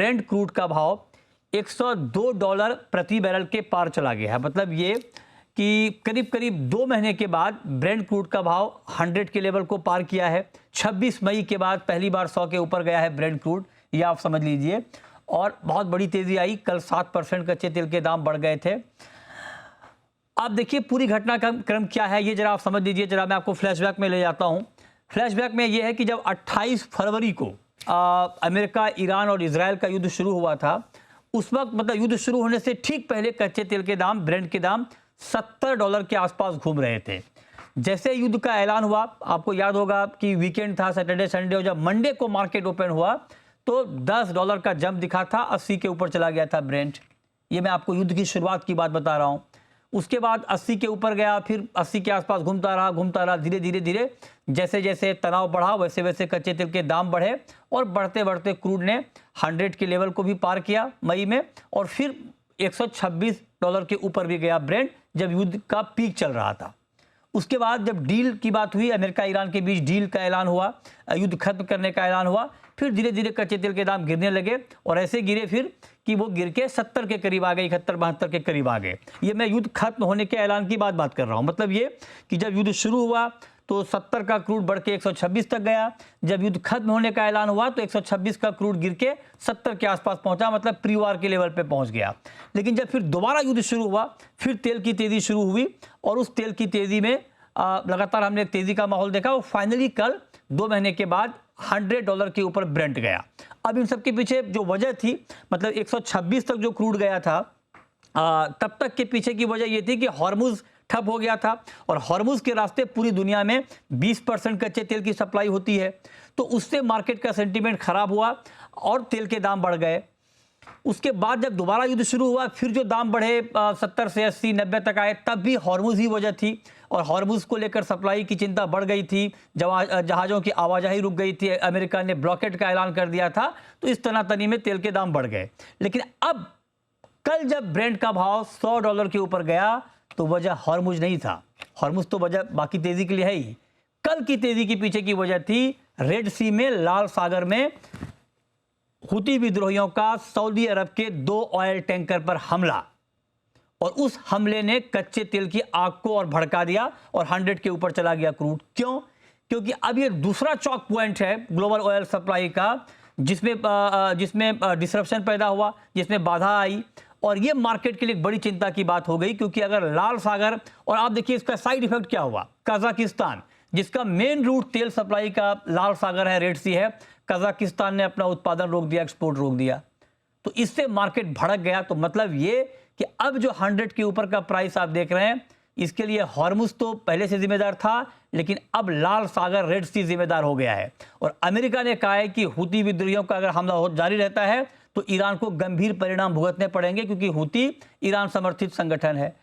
Brent crude का भाव $102 प्रति बैरल के पार चला गया है। मतलब ये कि करीब करीब 2 महीने के बाद ब्रेंट क्रूड का भाव 100 के लेवल को पार किया है। 26 मई के बाद पहली बार 100 के ऊपर गया है ब्रेंट क्रूड, ये आप समझ लीजिए। और बहुत बड़ी तेज़ी आई, कल 7% कच्चे तेल के दाम बढ़ गए थे। आप देखिए पूरी घटना का क्रम क्या है, ये जरा आप समझ लीजिए। जरा मैं आपको फ्लैशबैक में ले जाता हूँ। फ्लैशबैक में ये है कि जब 28 फरवरी को अमेरिका, ईरान और इजराइल का युद्ध शुरू हुआ था, उस वक्त मतलब युद्ध शुरू होने से ठीक पहले कच्चे तेल के दाम, ब्रेंट के दाम $70 के आसपास घूम रहे थे। जैसे युद्ध का ऐलान हुआ, आपको याद होगा कि वीकेंड था, सैटरडे संडे, और जब मंडे को मार्केट ओपन हुआ तो $10 का जंप दिखा था, 80 के ऊपर चला गया था ब्रेंट। ये मैं आपको युद्ध की शुरुआत की बात बता रहा हूँ। उसके बाद 80 के ऊपर गया, फिर 80 के आसपास घूमता रहा। धीरे धीरे जैसे जैसे तनाव बढ़ा वैसे वैसे कच्चे तेल के दाम बढ़े और बढ़ते बढ़ते क्रूड ने 100 के लेवल को भी पार किया मई में, और फिर $126 के ऊपर भी गया ब्रेंट जब युद्ध का पीक चल रहा था। उसके बाद जब डील की बात हुई, अमेरिका ईरान के बीच डील का ऐलान हुआ, युद्ध खत्म करने का ऐलान हुआ, फिर धीरे धीरे कच्चे तेल के दाम गिरने लगे और ऐसे गिरे फिर कि वो गिर के 70 के करीब आ गए, 71-72 के करीब आ गए। ये मैं युद्ध खत्म होने के ऐलान की बात कर रहा हूँ। मतलब ये कि जब युद्ध शुरू हुआ तो 70 का क्रूड बढ़ के 126 तक गया, जब युद्ध खत्म होने का ऐलान हुआ तो 126 का क्रूड गिर के 70 के आसपास पहुंचा, मतलब प्री वार के लेवल पे पहुंच गया। लेकिन जब फिर दोबारा युद्ध शुरू हुआ, फिर तेल की तेजी शुरू हुई और उस तेल की तेजी में लगातार हमने एक तेजी का माहौल देखा और फाइनली कल 2 महीने के बाद $100 के ऊपर ब्रेंट गया। अब इन सब के पीछे जो वजह थी, मतलब 126 तक जो क्रूड गया था, तब तक के पीछे की वजह ये थी कि हॉर्मुज ठप हो गया था और हॉर्मुज के रास्ते पूरी दुनिया में 20% कच्चे तेल की सप्लाई होती है, तो उससे मार्केट का सेंटीमेंट खराब हुआ और तेल के दाम बढ़ गए। उसके बाद जब दोबारा युद्ध शुरू हुआ, फिर जो दाम बढ़े 70 से 80, 90 तक आए, तब भी हॉर्मुज ही वजह थी और हॉर्मुज को लेकर सप्लाई की चिंता बढ़ गई थी। जहाज़ों की आवाजाही रुक गई थी, अमेरिका ने ब्लॉकेट का ऐलान कर दिया था, तो इस तनातनी में तेल के दाम बढ़ गए। लेकिन अब कल जब ब्रेंट का भाव $100 के ऊपर गया तो वजह हॉर्मुज नहीं था। हॉर्मुज तो वजह बाकी तेजी के लिए है ही। कल की तेजी के पीछे की वजह थी रेड सी में, लाल सागर में हुती विद्रोहियों का सऊदी अरब के 2 ऑयल टैंकर पर हमला, और उस हमले ने कच्चे तेल की आग को और भड़का दिया और 100 के ऊपर चला गया क्रूड। क्यों? क्योंकि अब ये दूसरा चॉक पॉइंट है ग्लोबल ऑयल सप्लाई का, जिसमें डिसरप्शन पैदा हुआ, जिसमें बाधा आई, और ये मार्केट के लिए एक बड़ी चिंता की बात हो गई। क्योंकि अगर लाल सागर, और आप देखिए इसका साइड इफेक्ट क्या हुआ, कजाकिस्तान जिसका मेन रूट तेल सप्लाई का लाल सागर है, रेड सी है, कजाकिस्तान ने अपना उत्पादन रोक दिया, एक्सपोर्ट रोक दिया, तो इससे मार्केट भड़क गया। तो मतलब ये कि अब जो 100 के ऊपर का प्राइस आप देख रहे हैं, इसके लिए हॉर्मुज तो पहले से जिम्मेदार था, लेकिन अब लाल सागर, रेड सी जिम्मेदार हो गया है। और अमेरिका ने कहा है कि हुती विद्रोहियों का अगर हमला जारी रहता है तो ईरान को गंभीर परिणाम भुगतने पड़ेंगे, क्योंकि हुती ईरान समर्थित संगठन है।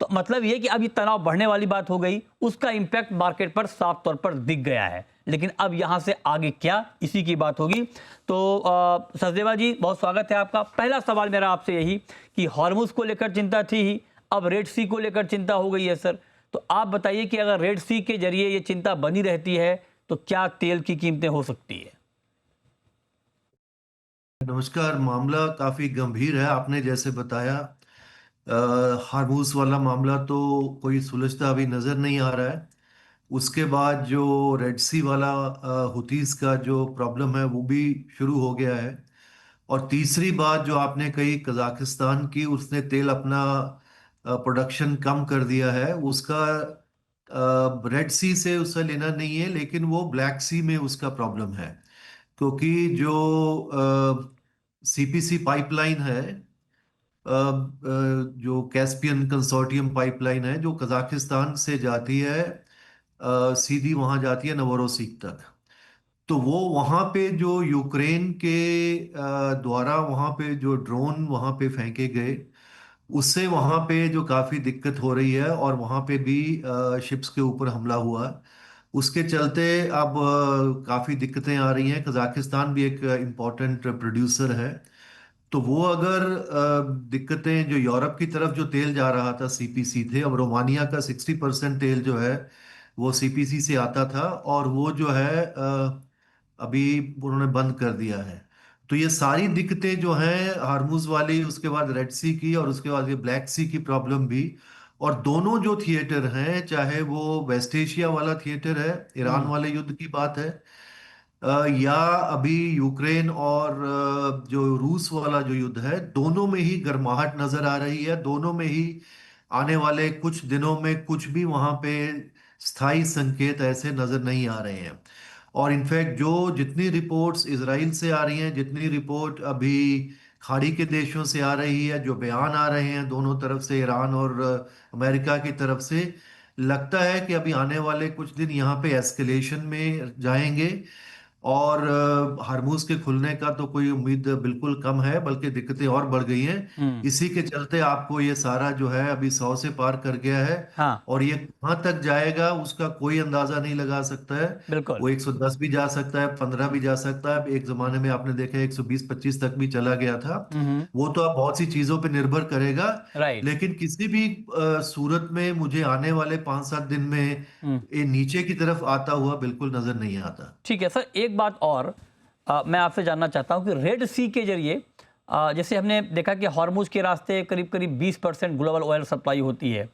तो मतलब ये कि अब ये तनाव बढ़ने वाली बात हो गई, उसका इंपैक्ट मार्केट पर साफ तौर पर दिख गया है। लेकिन अब यहां से आगे क्या, इसी की बात होगी। तो सचदेवा जी, बहुत स्वागत है आपका। पहला सवाल मेरा आपसे यही कि हॉर्मुज को लेकर चिंता थी ही, अब रेड सी को लेकर चिंता हो गई है सर, तो आप बताइए कि अगर रेड सी के जरिए ये चिंता बनी रहती है तो क्या तेल की कीमतें हो सकती है? नमस्कार। मामला काफी गंभीर है, आपने जैसे बताया। हार्मूज वाला मामला तो कोई सुलझता अभी नजर नहीं आ रहा है। उसके बाद जो रेड सी वाला हुतीस का जो प्रॉब्लम है वो भी शुरू हो गया है। और तीसरी बात जो आपने कही कजाकिस्तान की, उसने तेल अपना प्रोडक्शन कम कर दिया है। उसका रेड सी से उससे लेना नहीं है, लेकिन वो ब्लैक सी में उसका प्रॉब्लम है। क्योंकि जो सीपीसी पाइपलाइन है, जो कैस्पियन कंसोर्टियम पाइपलाइन है, जो कजाकिस्तान से जाती है, सीधी वहां जाती है नवोरोसिक तक। तो वो वहां पे जो यूक्रेन के द्वारा वहां पे जो ड्रोन वहां पे फेंके गए, उससे वहां पे जो काफी दिक्कत हो रही है और वहां पे भी शिप्स के ऊपर हमला हुआ। उसके चलते अब काफी दिक्कतें आ रही हैं। कजाकिस्तान भी एक इम्पोर्टेंट प्रोड्यूसर है। तो वो अगर दिक्कतें, जो यूरोप की तरफ जो तेल जा रहा था सीपीसी थे, अब रोमानिया का 60% तेल जो है वो सीपीसी से आता था, और वो जो है अभी उन्होंने बंद कर दिया है। तो ये सारी दिक्कतें जो हैं हार्मुज वाली, उसके बाद रेड सी की, और उसके बाद ये ब्लैक सी की प्रॉब्लम भी। और दोनों जो थिएटर हैं, चाहे वो वेस्ट एशिया वाला थिएटर है, ईरान हम्म। वाले युद्ध की बात है, या अभी यूक्रेन और जो रूस वाला जो युद्ध है, दोनों में ही गर्माहट नजर आ रही है। दोनों में ही आने वाले कुछ दिनों में कुछ भी वहां पे स्थायी संकेत ऐसे नजर नहीं आ रहे हैं। और इनफैक्ट जो जितनी रिपोर्ट्स इसराइल से आ रही हैं, जितनी रिपोर्ट अभी खाड़ी के देशों से आ रही है, जो बयान आ रहे हैं दोनों तरफ से, ईरान और अमेरिका की तरफ से, लगता है कि अभी आने वाले कुछ दिन यहाँ पे एस्केलेशन में जाएंगे। और हार्मूज के खुलने का तो कोई उम्मीद बिल्कुल कम है, बल्कि दिक्कतें और बढ़ गई हैं। हम्म। इसी के चलते आपको ये सारा जो है अभी 100 से पार कर गया है। हाँ। और ये कहाँ तक जाएगा उसका कोई अंदाजा नहीं लगा सकता है। बिल्कुल। वो 110 भी जा सकता है, 15 भी जा सकता है। एक जमाने में आपने देखा 120-25 तक भी चला गया था। हम्म। वो तो अब बहुत सी चीजों पे निर्भर करेगा। राइट। लेकिन किसी भी सूरत में मुझे आने वाले 5-7 दिन में हम्म। ये नीचे की तरफ आता हुआ बिल्कुल नजर नहीं आता। ठीक है सर, एक बात और मैं आपसे जानना चाहता हूं कि रेड सी के जरिए जैसे हमने देखा कि हॉर्मुज के रास्ते करीब करीब 20% ग्लोबल ऑयल सप्लाई होती है।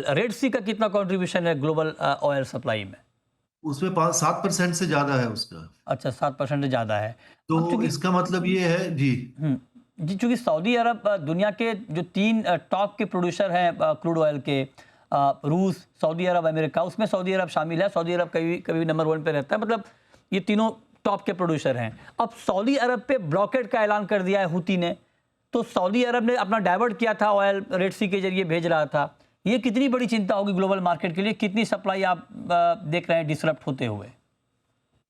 रेड सी का कितना कंट्रीब्यूशन है ग्लोबल ऑयल सप्लाई में? उसमें 5-7% से ज्यादा है उसका। अच्छा, 7% से ज़्यादा है। अब तो चूंकि इसका मतलब ये है जी। जी, चूंकि सऊदी अरब दुनिया के जो तीन टॉप के प्रोड्यूसर हैं क्रूड ऑयल के, रूस, सऊदी अरब, अमेरिका, उसमें सऊदी अरब शामिल है। सऊदी अरब कभी कभी नंबर 1 पे रहता है, मतलब ये तीनों टॉप के प्रोड्यूसर हैं। अब सऊदी अरब पे ब्लॉकेड का ऐलान कर दिया है हुती ने, तो सऊदी अरब ने अपना डाइवर्ट किया था, ऑयल रेड सी के जरिए भेज रहा था। ये कितनी बड़ी चिंता होगी ग्लोबल मार्केट के लिए? कितनी सप्लाई आप देख रहे हैं डिसरप्ट होते हुए?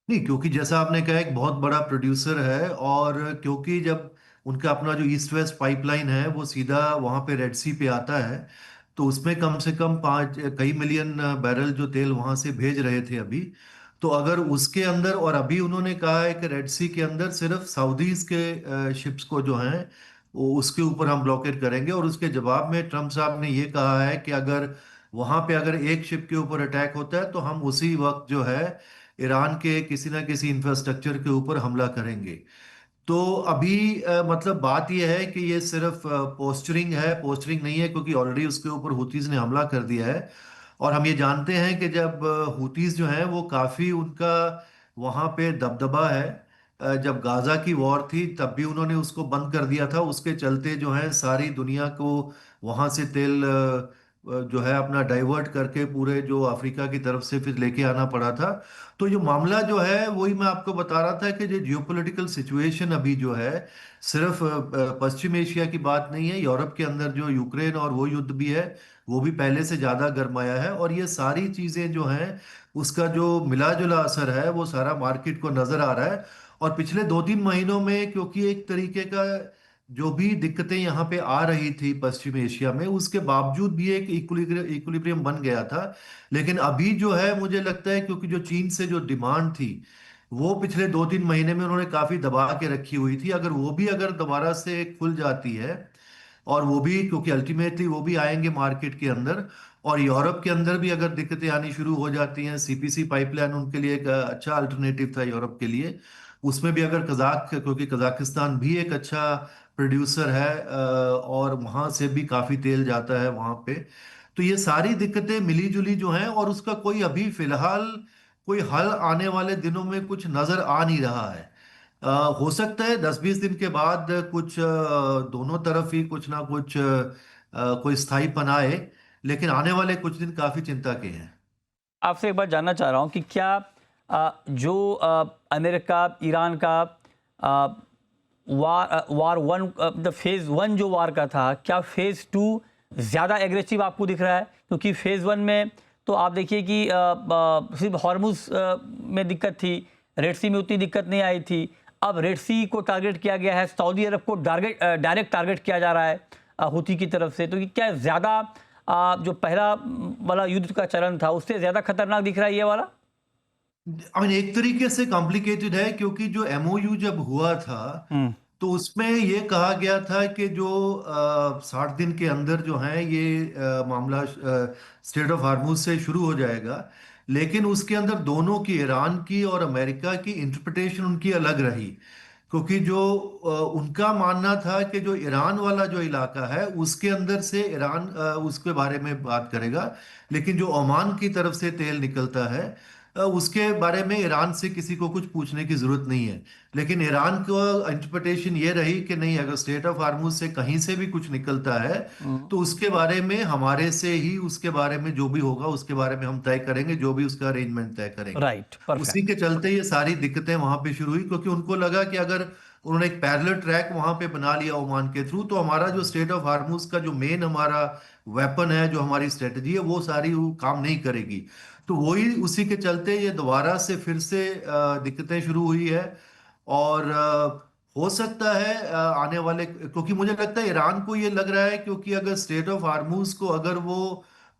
नहीं, क्योंकि जैसा आपने कहा एक बहुत बड़ा प्रोड्यूसर है, और क्योंकि जब उनका अपना जो ईस्ट वेस्ट पाइपलाइन है वो सीधा वहां पे रेड सी पे आता है, तो उसमें कम से कम पाँच कई मिलियन बैरल जो तेल वहां से भेज रहे थे अभी। तो अगर उसके अंदर, और अभी उन्होंने कहा है कि रेड सी के अंदर सिर्फ सऊदीज के शिप्स को जो हैं वो उसके ऊपर हम ब्लॉकेट करेंगे। और उसके जवाब में ट्रम्प साहब ने ये कहा है कि अगर वहां पे अगर एक शिप के ऊपर अटैक होता है तो हम उसी वक्त जो है ईरान के किसी ना किसी इंफ्रास्ट्रक्चर के ऊपर हमला करेंगे। तो अभी मतलब बात यह है कि ये सिर्फ पोस्चरिंग है, पोस्चरिंग नहीं है, क्योंकि ऑलरेडी उसके ऊपर हुतीज ने हमला कर दिया है। और हम ये जानते हैं कि जब हुतीज जो हैं वो काफ़ी उनका वहाँ पे दबदबा है। जब गाज़ा की वॉर थी तब भी उन्होंने उसको बंद कर दिया था। उसके चलते जो है सारी दुनिया को वहाँ से तेल जो है अपना डाइवर्ट करके पूरे जो अफ्रीका की तरफ से फिर लेके आना पड़ा था। तो ये मामला जो है वही मैं आपको बता रहा था कि जो जियोपॉलिटिकल सिचुएशन अभी जो है सिर्फ पश्चिम एशिया की बात नहीं है। यूरोप के अंदर जो यूक्रेन और वो युद्ध भी है, वो भी पहले से ज्यादा गरमाया है। और ये सारी चीजें जो हैं उसका जो मिला जुला असर है वो सारा मार्केट को नजर आ रहा है। और पिछले 2-3 महीनों में क्योंकि एक तरीके का जो भी दिक्कतें यहाँ पे आ रही थी पश्चिम एशिया में, उसके बावजूद भी एक इक्विलिब्रियम बन गया था। लेकिन अभी जो है मुझे लगता है क्योंकि जो चीन से जो डिमांड थी वो पिछले 2-3 महीने में उन्होंने काफी दबा के रखी हुई थी, अगर वो भी अगर दोबारा से खुल जाती है, और वो भी क्योंकि अल्टीमेटली वो भी आएंगे मार्केट के अंदर। और यूरोप के अंदर भी अगर दिक्कतें आनी शुरू हो जाती हैं, सीपीसी पाइपलाइन उनके लिए एक अच्छा अल्टरनेटिव था यूरोप के लिए। उसमें भी अगर क्योंकि कजाकिस्तान भी एक अच्छा प्रोड्यूसर है, और वहां से भी काफी तेल जाता है वहां पे। तो ये सारी दिक्कतें मिली जुली जो हैं, और उसका कोई अभी फिलहाल कोई हल आने वाले दिनों में कुछ नजर आ नहीं रहा है। हो सकता है 10-20 दिन के बाद कुछ दोनों तरफ ही कुछ ना कुछ कोई स्थायीपन आए। लेकिन आने वाले कुछ दिन काफी चिंता के हैं। आपसे एक बात जानना चाह रहा हूँ कि क्या जो अमेरिका ईरान का वार वन, द फेज़ 1 जो वार का था, क्या फेज़ 2 ज़्यादा एग्रेसिव आपको दिख रहा है? क्योंकि फेज़ 1 में तो आप देखिए कि सिर्फ हॉर्मुज में दिक्कत थी, रेड सी में उतनी दिक्कत नहीं आई थी। अब रेड सी को टारगेट किया गया है, सऊदी अरब को डायरेक्ट टारगेट किया जा रहा है हुती की तरफ से। तो ये क्या ज़्यादा जो पहला वाला युद्ध का चरण था उससे ज़्यादा खतरनाक दिख रहा है ये वाला? आई मीन एक तरीके से कॉम्प्लिकेटेड है, क्योंकि जो एमओयू जब हुआ था हम्म। तो उसमें ये कहा गया था कि जो 60 दिन के अंदर जो है ये मामला स्टेट ऑफ हार्मुज से शुरू हो जाएगा। लेकिन उसके अंदर दोनों की, ईरान की और अमेरिका की इंटरप्रिटेशन उनकी अलग रही। क्योंकि जो उनका मानना था कि जो ईरान वाला जो इलाका है उसके अंदर से ईरान उसके बारे में बात करेगा, लेकिन जो ओमान की तरफ से तेल निकलता है उसके बारे में ईरान से किसी को कुछ पूछने की जरूरत नहीं है। लेकिन ईरान को इंटरप्रिटेशन ये रही कि नहीं, अगर स्ट्रेट ऑफ हार्मुज से कहीं से भी कुछ निकलता है तो उसके बारे में हमारे से ही, उसके बारे में जो भी होगा उसके बारे में हम तय करेंगे, जो भी उसका अरेंजमेंट तय करेंगे। राइट, उसी परफेक्ट। के चलते ये सारी दिक्कतें वहां पे शुरू हुई, क्योंकि उनको लगा कि अगर उन्होंने एक पैरेलल ट्रैक वहां पे बना लिया ओमान के थ्रू, तो हमारा जो स्ट्रेट ऑफ हार्मुज का जो मेन हमारा वेपन है, जो हमारी स्ट्रेटजी है, वो सारी वो काम नहीं करेगी। तो वही उसी के चलते ये दोबारा से फिर से दिक्कतें शुरू हुई है। और हो सकता है आने वाले, क्योंकि मुझे लगता है ईरान को ये लग रहा है, क्योंकि अगर स्ट्रेट ऑफ हार्मुज को अगर वो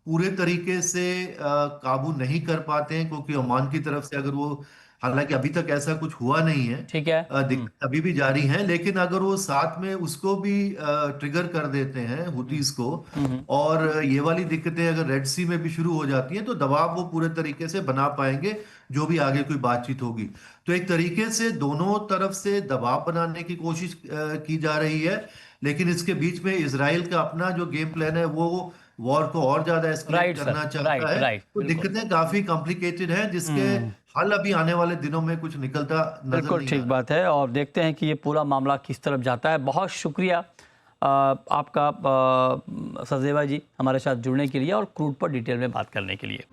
पूरे तरीके से काबू नहीं कर पाते हैं, क्योंकि ओमान की तरफ से अगर वो, हालांकि अभी तक ऐसा कुछ हुआ नहीं है, ठीक है। दिक्कत अभी भी जारी है, लेकिन अगर वो साथ में उसको भी ट्रिगर कर देते हैं हुतीस को, और ये वाली दिक्कतें अगर रेड सी में भी शुरू हो जाती हैं, तो दबाव वो पूरे तरीके से बना पाएंगे जो भी आगे कोई बातचीत होगी। तो एक तरीके से दोनों तरफ से दबाव बनाने की कोशिश की जा रही है, लेकिन इसके बीच में इसराइल का अपना जो गेम प्लान है वो वॉर को और ज्यादा एस्केलेट राइट सर, करना चाहता राइट है। राइट, तो बिल्कुल। दिक्कतें काफी कॉम्प्लिकेटेड हैं, जिसके हम्म, हल अभी आने वाले दिनों में कुछ निकलता नजर बिल्कुल नहीं आ ठीक रहा। बात है, और देखते हैं कि ये पूरा मामला किस तरफ जाता है। बहुत शुक्रिया आपका सचदेवा जी, हमारे साथ जुड़ने के लिए और क्रूड पर डिटेल में बात करने के लिए।